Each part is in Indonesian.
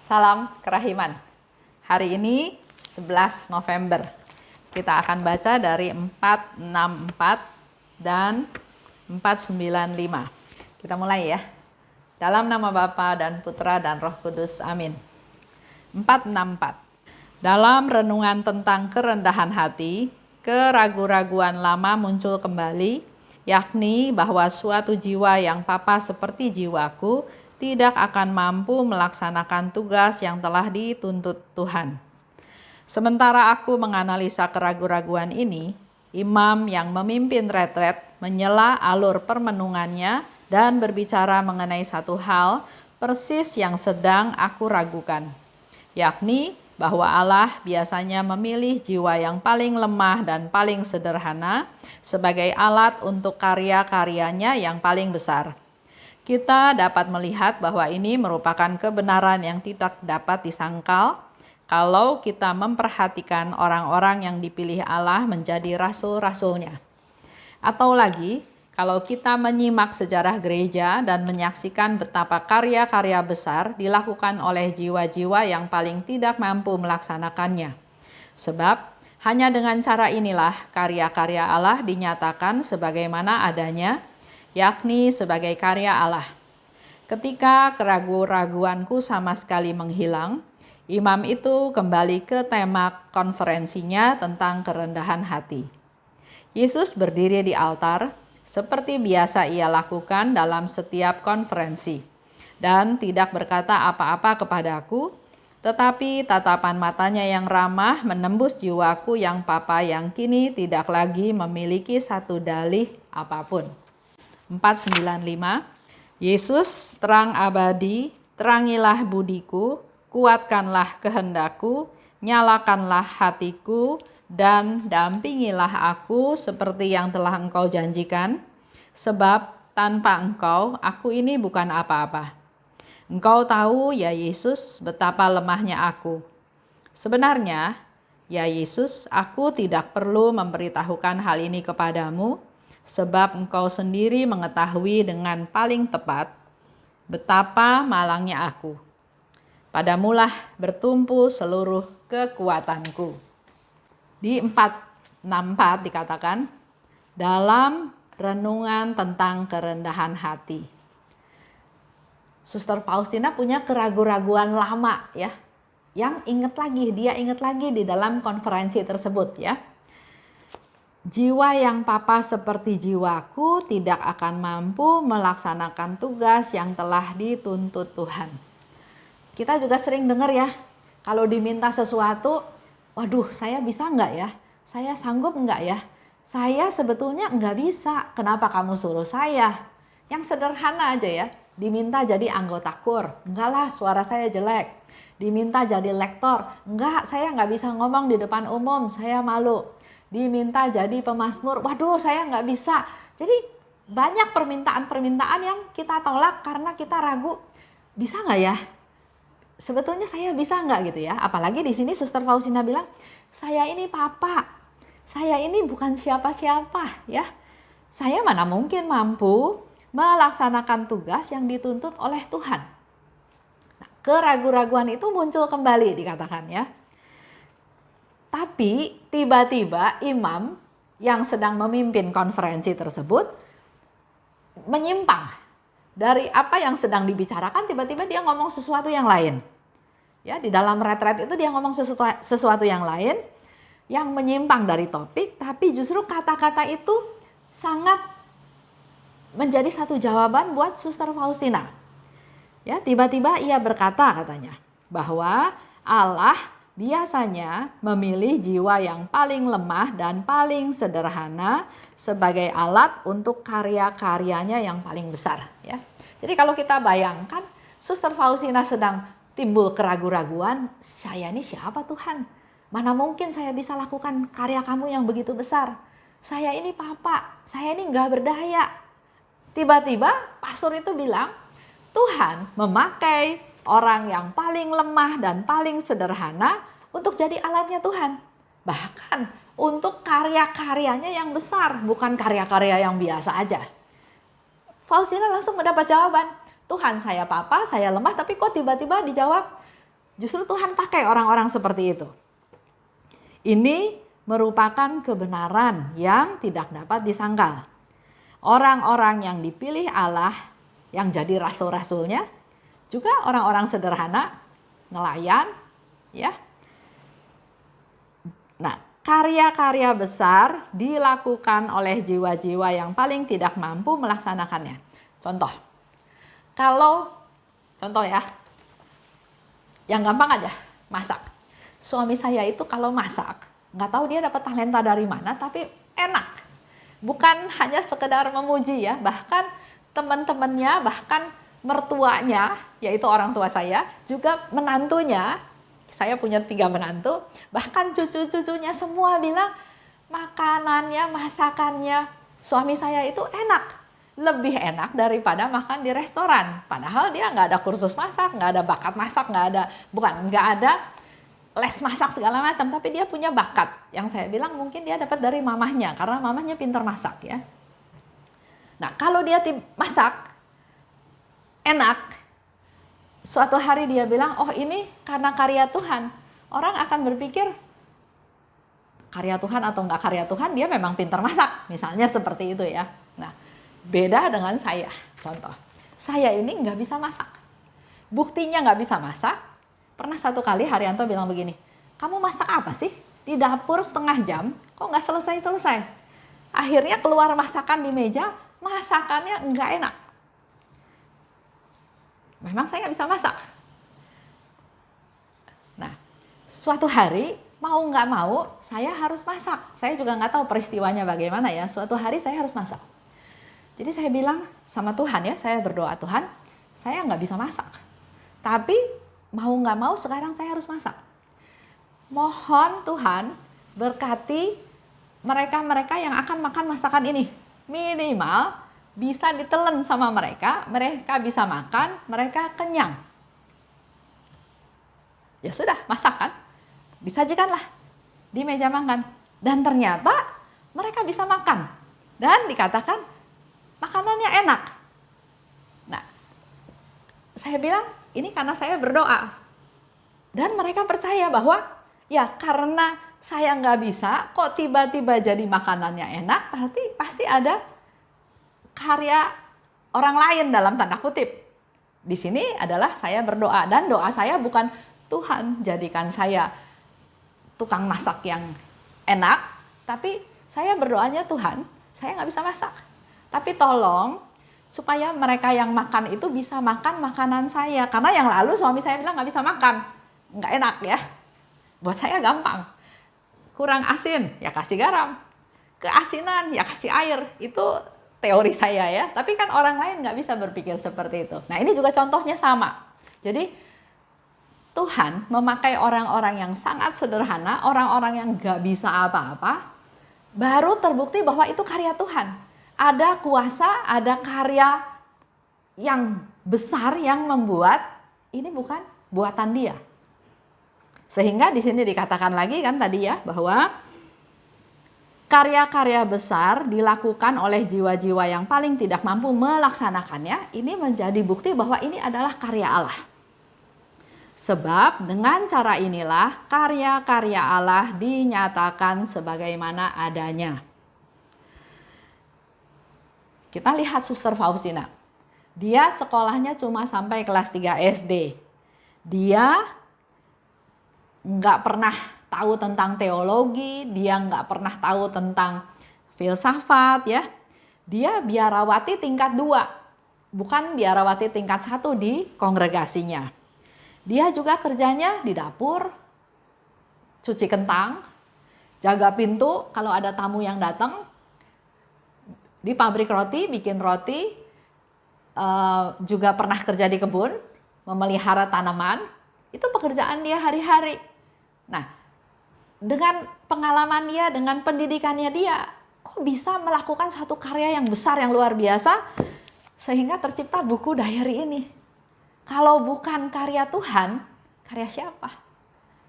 Salam kerahiman. Hari ini 11 November. Kita akan baca dari 464 dan 495. Kita mulai ya. Dalam nama Bapa dan Putra dan Roh Kudus. Amin. 464. Dalam renungan tentang kerendahan hati, keraguan-raguan lama muncul kembali, yakni bahwa suatu jiwa yang papa seperti jiwaku tidak akan mampu melaksanakan tugas yang telah dituntut Tuhan. Sementara aku menganalisa keraguan-raguan ini, imam yang memimpin retret menyela alur permenungannya dan berbicara mengenai satu hal persis yang sedang aku ragukan, yakni bahwa Allah biasanya memilih jiwa yang paling lemah dan paling sederhana sebagai alat untuk karya-karyanya yang paling besar. Kita dapat melihat bahwa ini merupakan kebenaran yang tidak dapat disangkal kalau kita memperhatikan orang-orang yang dipilih Allah menjadi rasul-rasulnya. Atau lagi, kalau kita menyimak sejarah gereja dan menyaksikan betapa karya-karya besar dilakukan oleh jiwa-jiwa yang paling tidak mampu melaksanakannya. Sebab hanya dengan cara inilah karya-karya Allah dinyatakan sebagaimana adanya, yakni sebagai karya Allah. Ketika keraguan-raguanku sama sekali menghilang, imam itu kembali ke tema konferensinya tentang kerendahan hati. Yesus berdiri di altar seperti biasa ia lakukan dalam setiap konferensi dan tidak berkata apa-apa kepadaku, tetapi tatapan matanya yang ramah menembus jiwaku yang papa yang kini tidak lagi memiliki satu dalih apapun. 495. Yesus, terang abadi, terangilah budiku, kuatkanlah kehendakku, nyalakanlah hatiku, dan dampingilah aku seperti yang telah Engkau janjikan, sebab tanpa Engkau aku ini bukan apa-apa. Engkau tahu ya Yesus betapa lemahnya aku. Sebenarnya ya Yesus, aku tidak perlu memberitahukan hal ini kepadamu, sebab Engkau sendiri mengetahui dengan paling tepat betapa malangnya aku. Padamulah bertumpu seluruh kekuatanku. Di 464 dikatakan, dalam renungan tentang kerendahan hati. Suster Faustina punya keraguan-raguan lama ya, yang dia ingat lagi di dalam konferensi tersebut ya. Jiwa yang papa seperti jiwaku tidak akan mampu melaksanakan tugas yang telah dituntut Tuhan. Kita juga sering dengar ya, kalau diminta sesuatu, waduh saya bisa enggak ya? Saya sanggup enggak ya? Saya sebetulnya enggak bisa, kenapa kamu suruh saya? Yang sederhana aja ya, diminta jadi anggota KUR, enggak lah suara saya jelek. Diminta jadi lektor, enggak saya enggak bisa ngomong di depan umum, saya malu. Diminta jadi pemasmur, waduh saya nggak bisa. Jadi banyak permintaan-permintaan yang kita tolak karena kita ragu, bisa nggak ya? Sebetulnya saya bisa nggak gitu ya? Apalagi di sini Suster Faustina bilang, saya ini papa, saya ini bukan siapa-siapa ya. Saya mana mungkin mampu melaksanakan tugas yang dituntut oleh Tuhan. Nah, keraguan-raguan itu muncul kembali dikatakan ya. Tapi tiba-tiba imam yang sedang memimpin konferensi tersebut menyimpang dari apa yang sedang dibicarakan, tiba-tiba dia ngomong sesuatu yang lain. Ya, di dalam retret itu dia ngomong sesuatu yang lain yang menyimpang dari topik, tapi justru kata-kata itu sangat menjadi satu jawaban buat Suster Faustina. Ya, tiba-tiba ia berkata katanya bahwa Allah biasanya memilih jiwa yang paling lemah dan paling sederhana sebagai alat untuk karya-karyanya yang paling besar. Ya. Jadi kalau kita bayangkan, Suster Faustina sedang timbul keraguan-raguan, saya ini siapa Tuhan? Mana mungkin saya bisa lakukan karya kamu yang begitu besar? Saya ini papa, saya ini nggak berdaya. Tiba-tiba pastor itu bilang, Tuhan memakai orang yang paling lemah dan paling sederhana untuk jadi alatnya Tuhan. Bahkan untuk karya-karyanya yang besar, bukan karya-karya yang biasa aja. Faustina langsung mendapat jawaban, Tuhan saya papa, saya lemah, tapi kok tiba-tiba dijawab, Justru Tuhan pakai orang-orang seperti itu. Ini merupakan kebenaran yang tidak dapat disangkal. Orang-orang yang dipilih Allah, yang jadi rasul-rasulnya, juga orang-orang sederhana, nelayan, ya. Nah, karya-karya besar dilakukan oleh jiwa-jiwa yang paling tidak mampu melaksanakannya. Contoh ya, yang gampang aja, masak. Suami saya itu kalau masak, nggak tahu dia dapat talenta dari mana, tapi enak. Bukan hanya sekedar memuji ya, bahkan teman-temannya, bahkan mertuanya, yaitu orang tua saya, juga menantunya, saya punya 3 menantu, bahkan cucu-cucunya semua bilang, makanannya, masakannya suami saya itu enak. Lebih enak daripada makan di restoran. Padahal dia nggak ada kursus masak, nggak ada bakat masak, nggak ada les masak segala macam. Tapi dia punya bakat. Yang saya bilang mungkin dia dapat dari mamahnya, karena mamahnya pintar masak ya. Nah kalau dia masak enak, suatu hari dia bilang, oh ini karena karya Tuhan. Orang akan berpikir karya Tuhan atau nggak karya Tuhan, dia memang pintar masak. Misalnya seperti itu ya. Nah, beda dengan saya, contoh. Saya ini nggak bisa masak. Buktinya nggak bisa masak. Pernah satu kali Haryanto bilang begini, kamu masak apa sih? Di dapur setengah jam, kok nggak selesai-selesai? Akhirnya keluar masakan di meja, masakannya nggak enak. Memang saya nggak bisa masak. Nah, suatu hari, mau nggak mau, saya harus masak. Saya juga nggak tahu peristiwanya bagaimana ya, suatu hari saya harus masak. Jadi saya bilang sama Tuhan ya, saya berdoa, Tuhan, saya nggak bisa masak. Tapi mau nggak mau sekarang saya harus masak. Mohon Tuhan berkati mereka-mereka yang akan makan masakan ini. Minimal bisa ditelan sama mereka bisa makan, mereka kenyang. Ya sudah, masak kan? Disajikanlah di meja makan. Dan ternyata mereka bisa makan. Dan dikatakan, makanannya enak. Nah, saya bilang ini karena saya berdoa. Dan mereka percaya bahwa ya karena saya nggak bisa, kok tiba-tiba jadi makanannya enak, berarti pasti ada karya orang lain dalam tanda kutip. Di sini adalah saya berdoa dan doa saya bukan Tuhan jadikan saya tukang masak yang enak, tapi saya berdoanya Tuhan, saya nggak bisa masak. Tapi tolong supaya mereka yang makan itu bisa makan makanan saya. Karena yang lalu suami saya bilang nggak bisa makan. Nggak enak ya. Buat saya gampang. Kurang asin, ya kasih garam. Keasinan, ya kasih air. Itu teori saya ya. Tapi kan orang lain nggak bisa berpikir seperti itu. Nah ini juga contohnya sama. Jadi Tuhan memakai orang-orang yang sangat sederhana, orang-orang yang nggak bisa apa-apa, baru terbukti bahwa itu karya Tuhan. Ada kuasa, ada karya yang besar yang membuat ini bukan buatan dia. Sehingga di sini dikatakan lagi kan tadi ya bahwa karya-karya besar dilakukan oleh jiwa-jiwa yang paling tidak mampu melaksanakannya. Ini menjadi bukti bahwa ini adalah karya Allah. Sebab dengan cara inilah karya-karya Allah dinyatakan sebagaimana adanya. Kita lihat Suster Faustina. Dia sekolahnya cuma sampai kelas 3 SD. Dia nggak pernah tahu tentang teologi, dia nggak pernah tahu tentang filsafat ya. Dia biarawati tingkat 2, bukan biarawati tingkat 1 di kongregasinya. Dia juga kerjanya di dapur, cuci kentang, jaga pintu kalau ada tamu yang datang. Di pabrik roti, bikin roti, juga pernah kerja di kebun, memelihara tanaman, itu pekerjaan dia hari-hari. Nah, dengan pengalaman dia, dengan pendidikannya dia, kok bisa melakukan satu karya yang besar, yang luar biasa, sehingga tercipta buku diary ini. Kalau bukan karya Tuhan, karya siapa?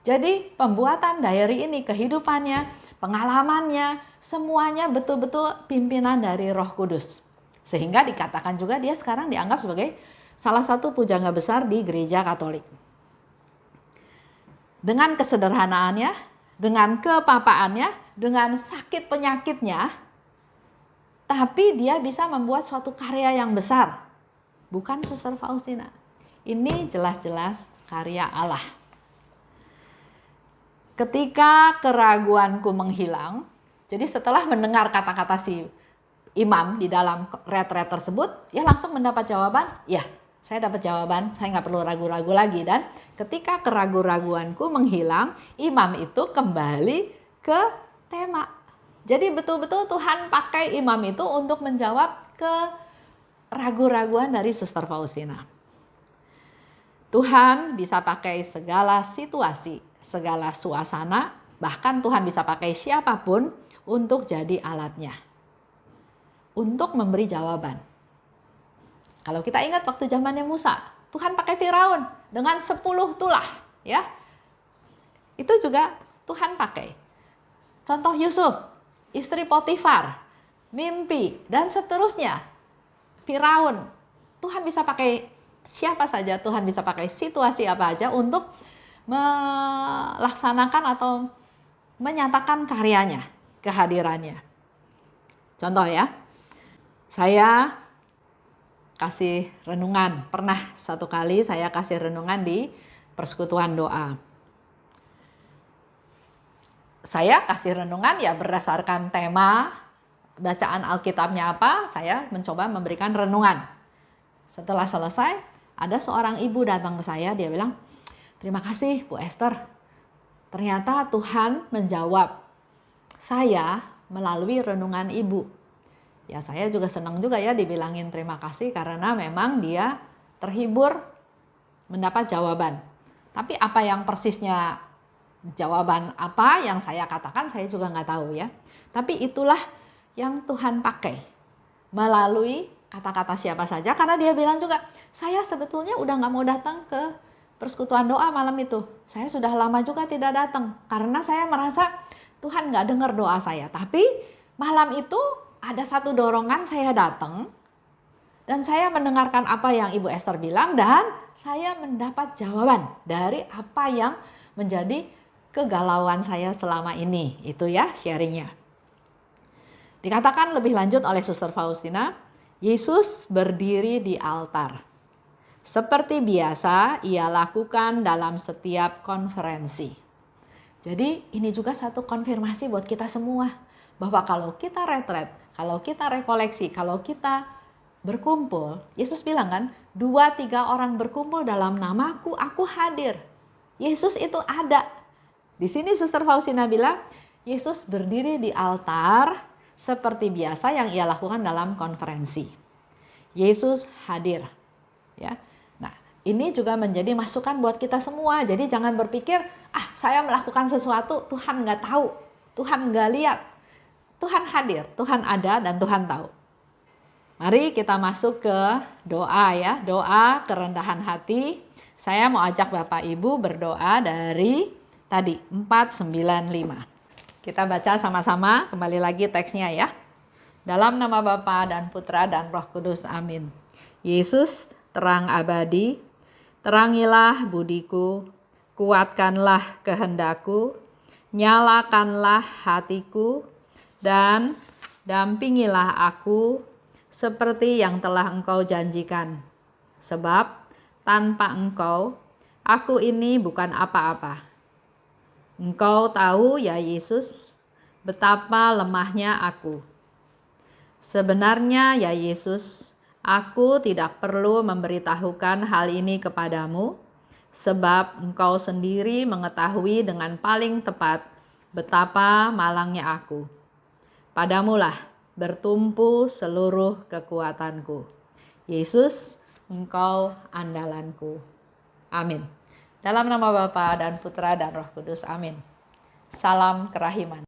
Jadi pembuatan diary ini, kehidupannya, pengalamannya, semuanya betul-betul pimpinan dari Roh Kudus. Sehingga dikatakan juga dia sekarang dianggap sebagai salah satu pujangga besar di gereja Katolik. dengan kesederhanaannya, dengan kepapaannya, dengan sakit penyakitnya, tapi dia bisa membuat suatu karya yang besar. Bukan Suster Faustina. Ini jelas-jelas karya Allah. Ketika keraguanku menghilang, jadi setelah mendengar kata-kata si imam di dalam retret tersebut, dia langsung mendapat jawaban, ya saya dapat jawaban, saya nggak perlu ragu-ragu lagi. Dan ketika keraguan-raguanku menghilang, imam itu kembali ke tema. Jadi betul-betul Tuhan pakai imam itu untuk menjawab keraguan-raguan dari Suster Faustina. Tuhan bisa pakai segala situasi, segala suasana, bahkan Tuhan bisa pakai siapapun untuk jadi alatnya. Untuk memberi jawaban. Kalau kita ingat waktu zamannya Musa, Tuhan pakai Firaun dengan 10 tulah, ya. Itu juga Tuhan pakai. Contoh Yusuf, istri Potifar, mimpi, dan seterusnya. Firaun, Tuhan bisa pakai siapa saja, Tuhan bisa pakai situasi apa aja untuk melaksanakan atau menyatakan karyanya, kehadirannya. Contoh ya, saya kasih renungan, pernah satu kali saya kasih renungan di persekutuan doa. Saya kasih renungan ya berdasarkan tema, bacaan Alkitabnya apa, saya mencoba memberikan renungan. Setelah selesai, ada seorang ibu datang ke saya, dia bilang, terima kasih Bu Esther, ternyata Tuhan menjawab saya melalui renungan ibu. Ya saya juga senang juga ya dibilangin terima kasih karena memang dia terhibur mendapat jawaban. Tapi apa yang persisnya jawaban apa yang saya katakan saya juga nggak tahu ya. Tapi itulah yang Tuhan pakai melalui kata-kata siapa saja, karena dia bilang juga, saya sebetulnya udah nggak mau datang ke persekutuan doa malam itu. Saya sudah lama juga tidak datang, karena saya merasa Tuhan nggak dengar doa saya. Tapi malam itu ada satu dorongan saya datang, dan saya mendengarkan apa yang Ibu Esther bilang, dan saya mendapat jawaban dari apa yang menjadi kegalauan saya selama ini. Itu ya sharingnya. Dikatakan lebih lanjut oleh Suster Faustina, Yesus berdiri di altar. Seperti biasa ia lakukan dalam setiap konferensi. Jadi ini juga satu konfirmasi buat kita semua. Bahwa kalau kita retret, kalau kita rekoleksi, kalau kita berkumpul, Yesus bilang kan, 2-3 orang berkumpul dalam namaku, aku hadir. Yesus itu ada. Di sini Suster Faustina bilang, Yesus berdiri di altar seperti biasa yang ia lakukan dalam konferensi. Yesus hadir. Ya. Nah, ini juga menjadi masukan buat kita semua. Jadi jangan berpikir, saya melakukan sesuatu, Tuhan nggak tahu, Tuhan nggak lihat. Tuhan hadir, Tuhan ada dan Tuhan tahu. Mari kita masuk ke doa ya, doa kerendahan hati. Saya mau ajak Bapak Ibu berdoa dari tadi 495. Kita baca sama-sama, kembali lagi teksnya ya. Dalam nama Bapa dan Putra dan Roh Kudus, amin. Yesus, terang abadi, terangilah budiku, kuatkanlah kehendakku, nyalakanlah hatiku, dan dampingilah aku seperti yang telah Engkau janjikan. Sebab tanpa Engkau, aku ini bukan apa-apa. Engkau tahu ya Yesus, betapa lemahnya aku. Sebenarnya ya Yesus, aku tidak perlu memberitahukan hal ini kepadamu, sebab Engkau sendiri mengetahui dengan paling tepat betapa malangnya aku. Padamulah bertumpu seluruh kekuatanku. Yesus, Engkau andalanku. Amin. Dalam nama Bapa dan Putra dan Roh Kudus, amin. Salam kerahiman.